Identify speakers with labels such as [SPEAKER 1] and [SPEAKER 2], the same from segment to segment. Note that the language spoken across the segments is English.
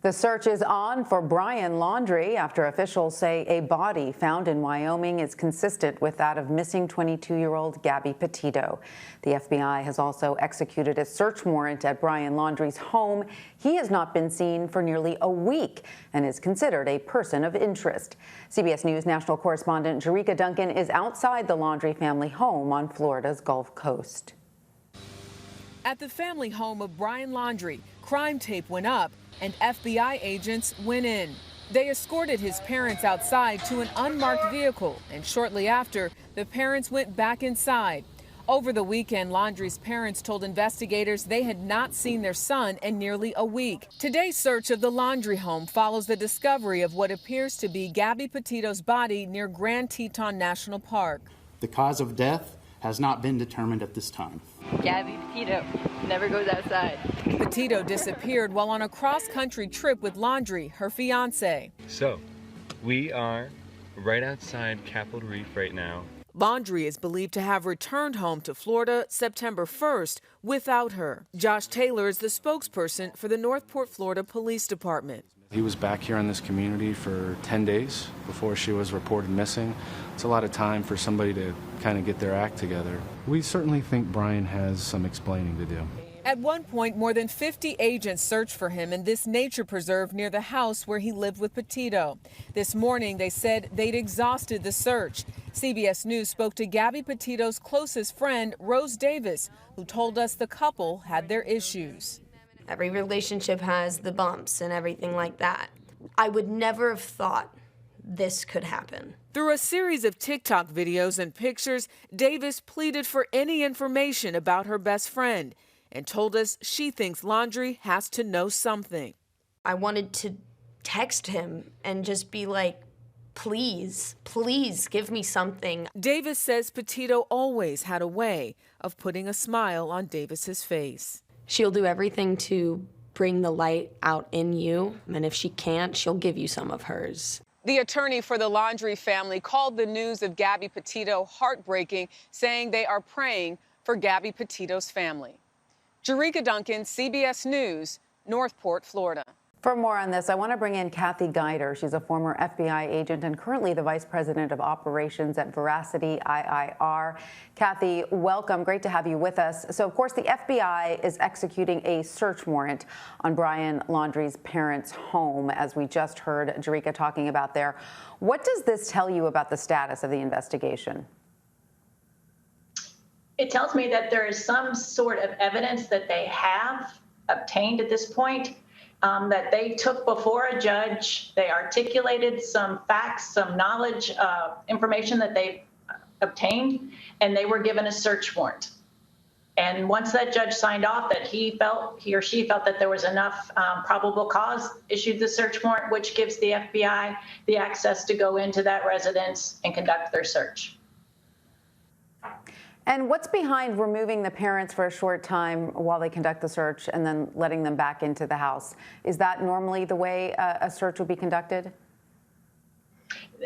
[SPEAKER 1] The search is on for Brian Laundrie after officials say a body found in Wyoming is consistent with that of missing 22-year-old Gabby Petito. The FBI has also executed a search warrant at Brian Laundrie's home. He has not been seen for nearly a week and is considered a person of interest. CBS News national correspondent Jericka Duncan is outside the Laundrie family home on Florida's Gulf Coast.
[SPEAKER 2] At the family home of Brian Laundrie, crime tape went up and FBI agents went in. They escorted his parents outside to an unmarked vehicle, and shortly after, the parents went back inside. Over the weekend, Laundrie's parents told investigators they had not seen their son in nearly a week. Today's search of the Laundrie home follows the discovery of what appears to be Gabby Petito's body near Grand Teton National Park.
[SPEAKER 3] The cause of death has not been determined at this time.
[SPEAKER 4] Gabby Petito never goes outside.
[SPEAKER 2] Petito disappeared while on a cross-country trip with Laundrie, her fiancé.
[SPEAKER 5] So, we are right outside Capitol Reef right now.
[SPEAKER 2] Laundrie is believed to have returned home to Florida September 1st without her. Josh Taylor is the spokesperson for the Northport, Florida Police Department.
[SPEAKER 6] He was back here in this community for 10 days before she was reported missing. It's a lot of time for somebody to kind of get their act together. We certainly think Brian has some explaining to do.
[SPEAKER 2] At one point, more than 50 agents searched for him in this nature preserve near the house where he lived with Petito. This morning, they said they'd exhausted the search. CBS News spoke to Gabby Petito's closest friend, Rose Davis, who told us the couple had their issues.
[SPEAKER 7] Every relationship has the bumps and everything like that. I would never have thought this could happen.
[SPEAKER 2] Through a series of TikTok videos and pictures, Davis pleaded for any information about her best friend and told us she thinks Laundrie has to know something.
[SPEAKER 7] I wanted to text him and just be like, please, please give me something.
[SPEAKER 2] Davis says Petito always had a way of putting a smile on Davis's face.
[SPEAKER 7] She'll do everything to bring the light out in you, and if she can't, she'll give you some of hers.
[SPEAKER 2] The attorney for the Laundrie family called the news of Gabby Petito heartbreaking, saying they are praying for Gabby Petito's family. Jericka Duncan, CBS News, Northport, Florida.
[SPEAKER 1] For more on this, I want to bring in Kathy Guider. She's a former FBI agent and currently the Vice President of Operations at Veracity IIR. Kathy, welcome. Great to have you with us. So, of course, the FBI is executing a search warrant on Brian Laundrie's parents' home, as we just heard Jericka talking about there. What does this tell you about the status of the investigation?
[SPEAKER 8] It tells me that there is some sort of evidence that they have obtained at this point. That they took before a judge. They articulated some facts, some knowledge, information that they obtained, and they were given a search warrant. And once that judge signed off that he or she felt that there was enough probable cause, issued the search warrant, which gives the FBI the access to go into that residence and conduct their search.
[SPEAKER 1] And what's behind removing the parents for a short time while they conduct the search and then letting them back into the house? Is that normally the way a search would be conducted?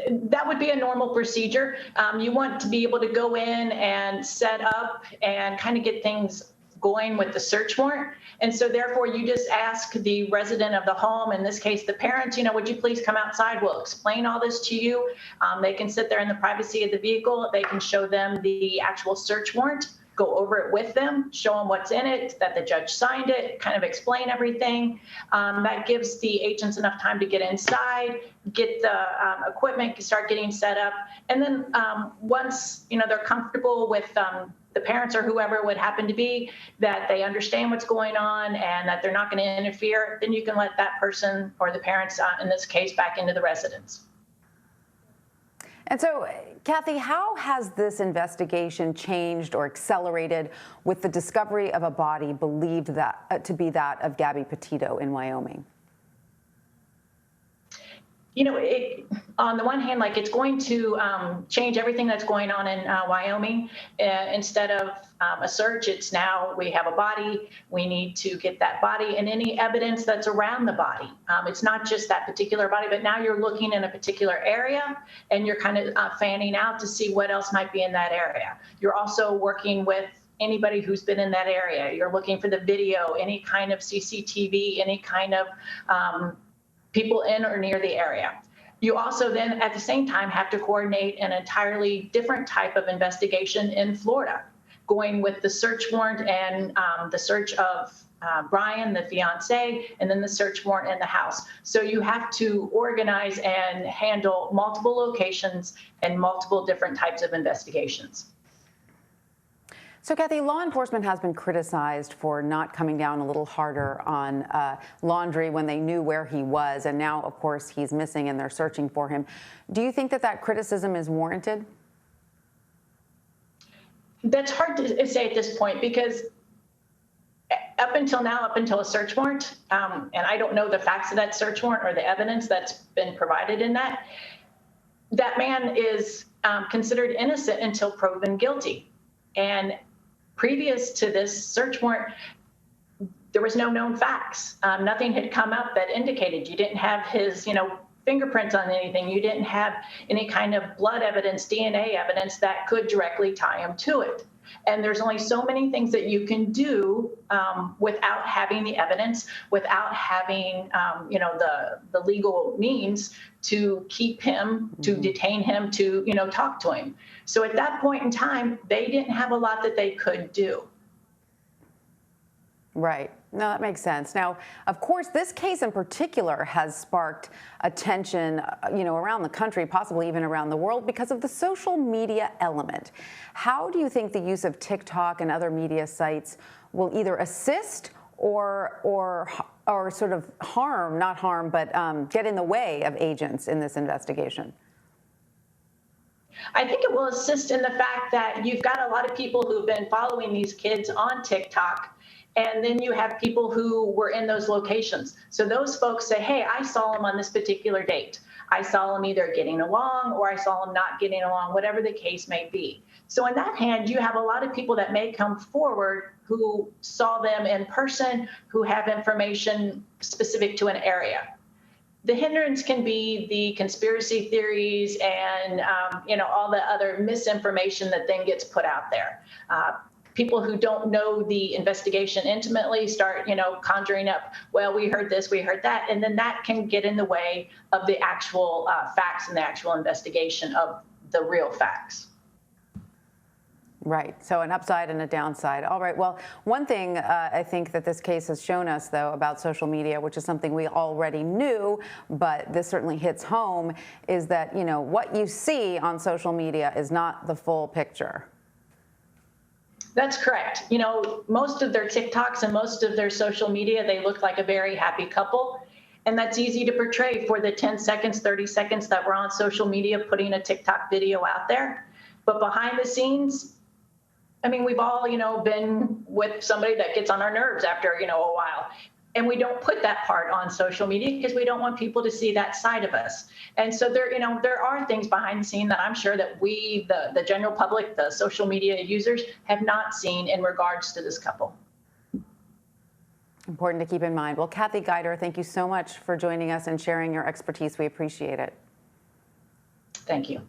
[SPEAKER 8] That would be a normal procedure. You want to be able to go in and set up and kind of get things going with the search warrant. And so therefore you just ask the resident of the home, in this case the parents, would you please come outside? We'll explain all this to you. They can sit there in the privacy of the vehicle. They can show them the actual search warrant, go over it with them, show them what's in it, that the judge signed it, kind of explain everything. That gives the agents enough time to get inside, get the equipment, start getting set up. And then once they're comfortable with the parents or whoever it would happen to be, that they understand what's going on and that they're not going to interfere, then you can let that person or the parents, in this case, back into the residence.
[SPEAKER 1] And so, Kathy, how has this investigation changed or accelerated with the discovery of a body believed that to be that of Gabby Petito in Wyoming?
[SPEAKER 8] On the one hand, it's going to change everything that's going on in Wyoming. Instead of a search, it's now we have a body. We need to get that body and any evidence that's around the body. It's not just that particular body, but now you're looking in a particular area and you're kind of fanning out to see what else might be in that area. You're also working with anybody who's been in that area. You're looking for the video, any kind of CCTV, any kind of people in or near the area. You also then at the same time have to coordinate an entirely different type of investigation in Florida, going with the search warrant and the search of Brian, the fiance, and then the search warrant in the house. So you have to organize and handle multiple locations and multiple different types of investigations.
[SPEAKER 1] So, Kathy, law enforcement has been criticized for not coming down a little harder on Laundrie when they knew where he was, and now, of course, he's missing and they're searching for him. Do you think that that criticism is warranted?
[SPEAKER 8] That's hard to say at this point, because up until now, up until a search warrant, and I don't know the facts of that search warrant or the evidence that's been provided in that, that man is considered innocent until proven guilty. And previous to this search warrant, there was no known facts. Nothing had come up that indicated. You didn't have his, fingerprints on anything. You didn't have any kind of blood evidence, DNA evidence that could directly tie him to it. And there's only so many things that you can do without having the evidence, without having, the legal means to keep him, to detain him, to, talk to him. So at that point in time, they didn't have a lot that they could do.
[SPEAKER 1] Right. No, that makes sense. Now, of course, this case in particular has sparked attention, around the country, possibly even around the world, because of the social media element. How do you think the use of TikTok and other media sites will either assist or sort of harm, not harm, but get in the way of agents in this investigation?
[SPEAKER 8] I think it will assist in the fact that you've got a lot of people who've been following these kids on TikTok. And then you have people who were in those locations. So those folks say, hey, I saw him on this particular date. I saw him either getting along or I saw him not getting along, whatever the case may be. So in that hand, you have a lot of people that may come forward who saw them in person, who have information specific to an area. The hindrance can be the conspiracy theories and, all the other misinformation that then gets put out there. People who don't know the investigation intimately start, conjuring up, well, we heard this, we heard that, and then that can get in the way of the actual facts and the actual investigation of the real facts.
[SPEAKER 1] Right. So an upside and a downside. All right. Well, one thing I think that this case has shown us, though, about social media, which is something we already knew, but this certainly hits home, is that, what you see on social media is not the full picture.
[SPEAKER 8] That's correct. Most of their TikToks and most of their social media, they look like a very happy couple. And that's easy to portray for the 10 seconds, 30 seconds that we're on social media, putting a TikTok video out there. But behind the scenes, we've all, been with somebody that gets on our nerves after, a while. And we don't put that part on social media because we don't want people to see that side of us. And so there are things behind the scene that I'm sure that we, the general public, the social media users, have not seen in regards to this couple.
[SPEAKER 1] Important to keep in mind. Well, Kathy Guider, thank you so much for joining us and sharing your expertise. We appreciate it.
[SPEAKER 8] Thank you.